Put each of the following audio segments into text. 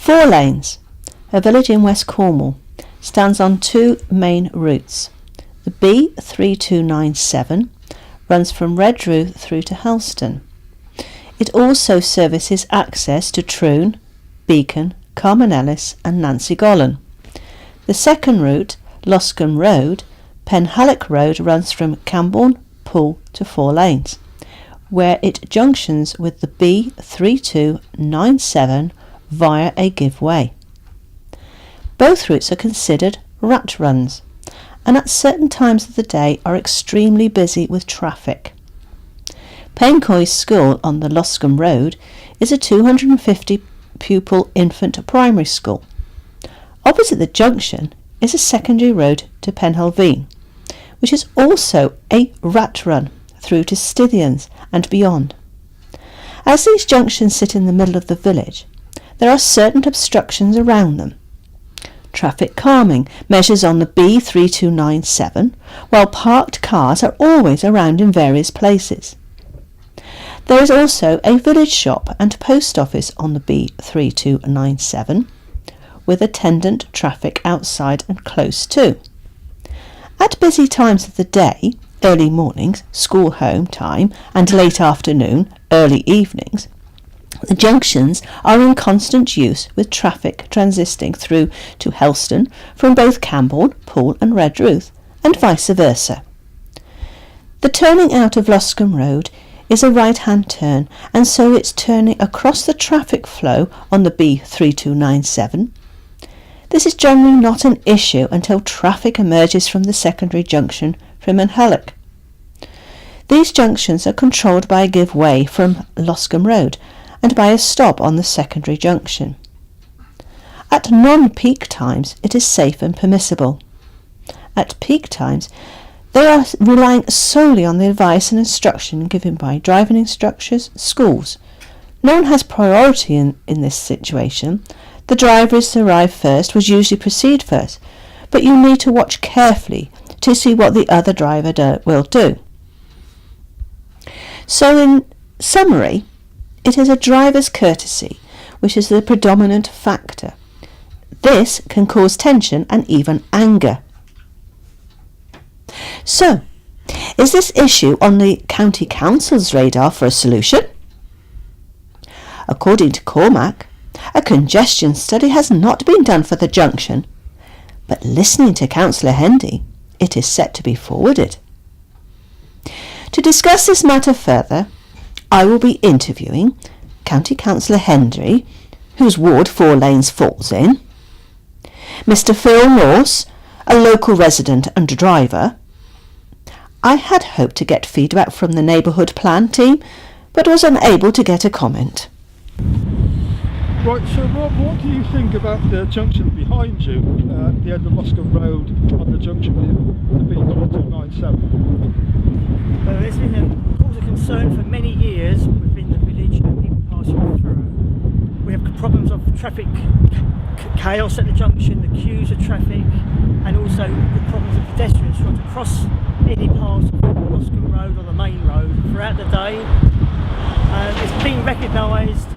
Four Lanes, a village in West Cornwall, stands on two main routes. The B3297 runs from Redruth through to Helston. It also services access to Troon, Beacon, Carmanellis and Nancy Gollan. The second route, Loscombe Road, Penhallock Road, runs from Camborne, Poole to Four Lanes, where it junctions with the B3297 via a give way. Both routes are considered rat runs, and at certain times of the day are extremely busy with traffic. Paincoy School on the Loscombe Road is a 250 pupil infant primary school. Opposite the junction is a secondary road to Penhalveen, which is also a rat run through to Stithians and beyond. As these junctions sit in the middle of the village, there are certain obstructions around them. Traffic calming measures on the B3297, while parked cars are always around in various places. There is also a village shop and post office on the B3297, with attendant traffic outside and close to. At busy times of the day, early mornings, school home time, and late afternoon, early evenings, the junctions are in constant use with traffic transiting through to Helston from both Camborne, Poole and Redruth, and vice versa. The turning out of Loscombe Road is a right-hand turn, and so it's turning across the traffic flow on the B3297. This is generally not an issue until traffic emerges from the secondary junction from Penhallock. These junctions are controlled by a give way from Loscombe Road and by a stop on the secondary junction. At non-peak times it is safe and permissible. At peak times they are relying solely on the advice and instruction given by driving instructors, schools. No one has priority in this situation. The driver is to arrive first, will usually proceed first, but you need to watch carefully to see what the other driver will do. So in summary, it is a driver's courtesy which is the predominant factor. This can cause tension and even anger. So, is this issue on the County Council's radar for a solution? According to Cormac, a congestion study has not been done for the junction, but listening to Councillor Hendy, it is set to be forwarded. To discuss this matter further, I will be interviewing County Councillor Hendy, whose ward Four Lanes falls in, Mr. Phil Morse, a local resident and driver. I had hoped to get feedback from the neighbourhood plan team, but was unable to get a comment. Right, so Rob, what do you think about the junction behind you, at the end of Loscombe Road, on the junction with the B3297? Well, it's been a cause of concern for many years within the village and people passing through. We have problems of traffic chaos at the junction, the queues of traffic, and also the problems of pedestrians trying to cross any part of Loscombe Road or the main road throughout the day. It's been recognised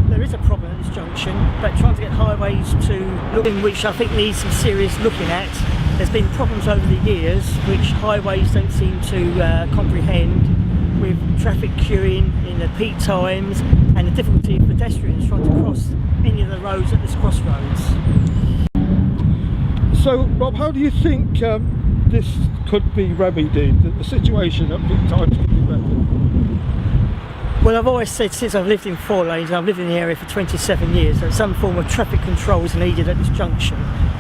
there is a problem at this junction, but trying to get highways to looking, which I think needs some serious looking at. There's been problems over the years which highways don't seem to comprehend, with traffic queuing in the peak times and the difficulty of pedestrians trying to cross any of the roads at this crossroads. So Rob, how do you think this could be remedied, that the situation at peak times could be remedied? Well, I've always said since I've lived in Four Lanes, and I've lived in the area for 27 years, that some form of traffic control is needed at this junction,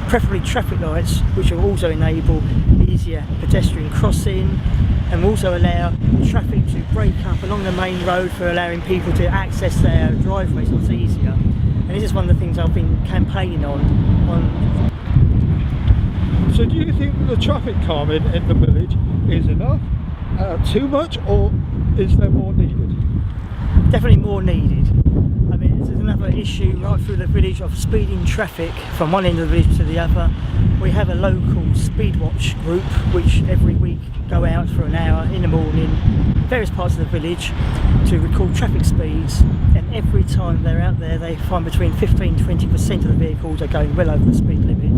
preferably traffic lights, which will also enable easier pedestrian crossing and also allow traffic to break up along the main road for allowing people to access their driveways a lot easier. And this is one of the things I've been campaigning on. So do you think the traffic calming in the village is enough, too much, or is there more needed? Definitely more needed. I mean, there's another issue right through the village of speeding traffic from one end of the village to the other. We have a local speed watch group which every week go out for an hour in the morning in various parts of the village to record traffic speeds, and every time they're out there, they find between 15-20% of the vehicles are going well over the speed limit.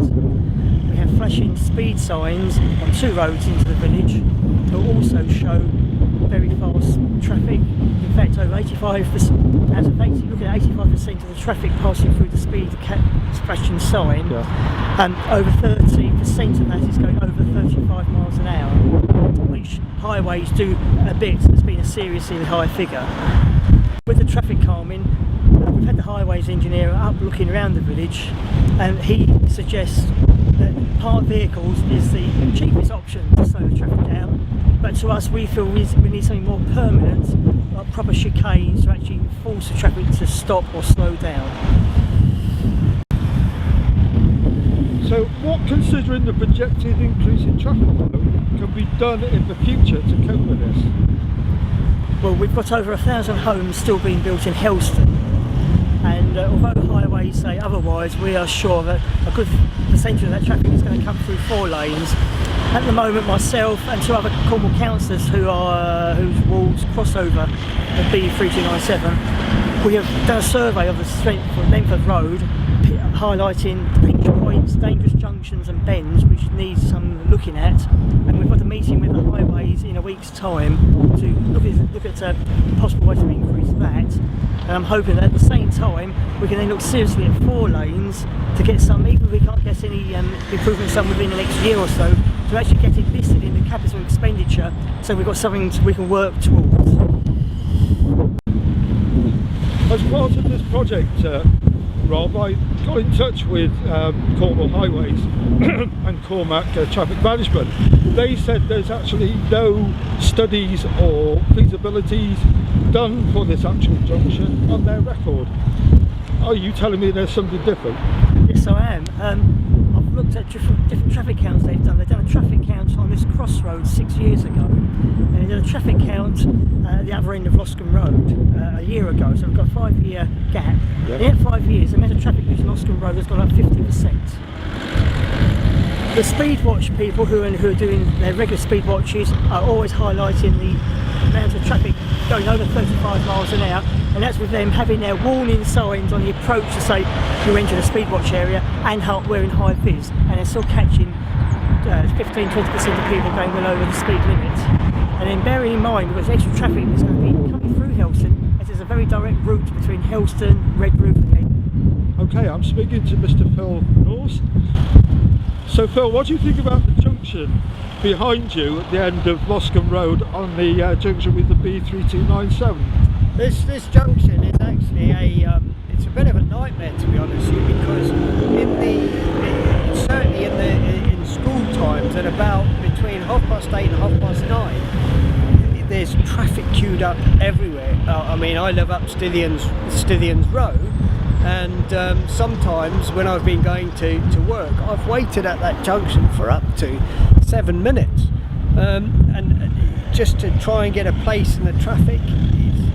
We have flashing speed signs on 2 roads into the village that also show very fast traffic. In fact, over 85%, as of 80, look at 85% of the traffic passing through the speed flashing sign, and over 30% of that is going over 35 miles an hour, which highways do a bit. Has been a seriously high figure. With the traffic calming, we've had the highways engineer up looking around the village, and he suggests that parked vehicles is the cheapest option to slow the traffic down. But to us, we feel we need something more permanent, like proper chicanes to actually force the traffic to stop or slow down. So what, considering the projected increase in traffic flow, can be done in the future to cope with this? Well, we've got over 1,000 homes still being built in Helston, and although the highways say otherwise, we are sure that a good percentage of that traffic is going to come through 4 lanes. At the moment, myself and 2 other Cornwall councillors whose wards cross over the B3297, we have done a survey of the length of road, highlighting pinch points, dangerous junctions and bends which need some looking at, and we've got a meeting with the highways in a week's time to look at possible ways to increase that. And I'm hoping that at the same time we can then look seriously at 4 lanes to get some, even if we can't get any improvements done within the next year or so, to actually get it listed in the capital expenditure, so we've got something we can work towards. As part of this project, Rob, I got in touch with Cornwall Highways and Cormac Traffic Management. They said there's actually no studies or feasibilities done for this actual junction on their record. Are you telling me there's something different? Yes, I am. I've looked at different traffic counts they've done. They've done a traffic count on this crossroads 6 years ago, and they did a traffic count at the other end of Loscombe Road a year ago. So we've got a 5-year gap. Yep. In 5 years, the amount of traffic using Loscombe Road has gone up 50%. The speed watch people who are doing their regular speed watches are always highlighting the amount of traffic going over 35 miles an hour, and that's with them having their warning signs on the approach to say you enter the speed watch area and wearing high vis, and they're still catching 15-20% of people going well over the speed limit. And then bearing in mind, because extra traffic is going to be coming through Helston, as there's a very direct route between Helston, Redroof and Okay, I'm speaking to Mr. Phil Norse. So Phil, what do you think about the junction behind you at the end of Loscombe Road on the junction with the B3297? This junction is actually it's a bit of a nightmare, to be honest with you, because certainly in school times at about between 8:30 and 9:30, there's traffic queued up everywhere. I mean, I live up Stithians Road, and sometimes when I've been going to work, I've waited at that junction for up to 7 minutes, and just to try and get a place in the traffic.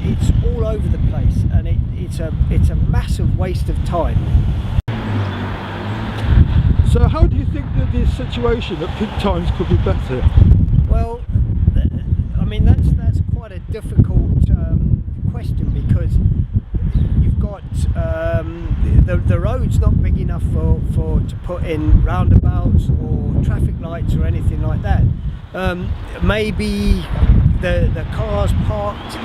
It's all over the place, and it's a massive waste of time. So how do you think that this situation at peak times could be better? Well, I mean that's quite a difficult question, because you've got the road's not big enough for to put in roundabouts or traffic lights or anything like that. Maybe the cars parked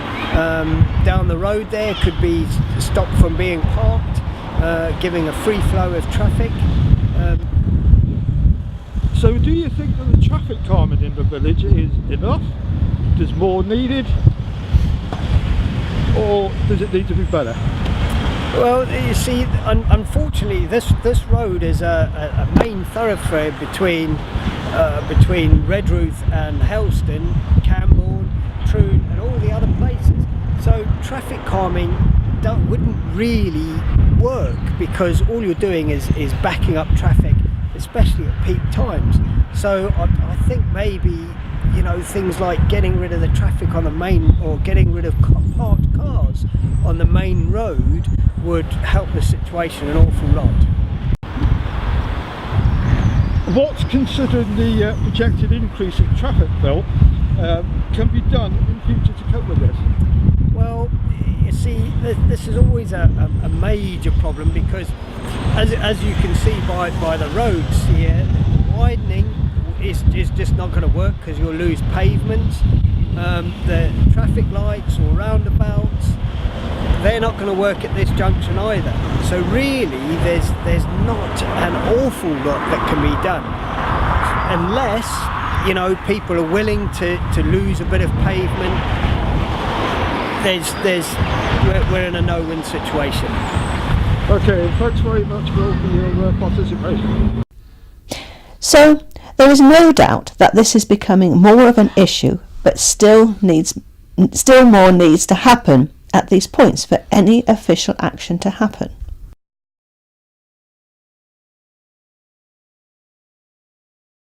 down the road there could be stopped from being parked, giving a free flow of traffic. So do you think that the traffic calming in the village is enough? Is more needed? Or does it need to be better? Well, you see, unfortunately this road is a main thoroughfare between Redroof and Helston, Camborne, Troon and all the other places. So traffic calming wouldn't really work, because all you're doing is backing up traffic, especially at peak times. So I think maybe, you know, things like getting rid of the traffic on the main, or getting rid of parked cars on the main road would help the situation an awful lot. What's considering the projected increase in traffic, Phil, can be done in future to cope with this? Well, it's see, this is always a major problem, because as you can see by the roads here, widening is just not going to work, because you'll lose pavement. The traffic lights or roundabouts, they're not going to work at this junction either. So really there's not an awful lot that can be done, unless, you know, people are willing to lose a bit of pavement. We're in a no-win situation. Okay, thanks very much, Will, for your participation. So there is no doubt that this is becoming more of an issue, but still more needs to happen at these points for any official action to happen.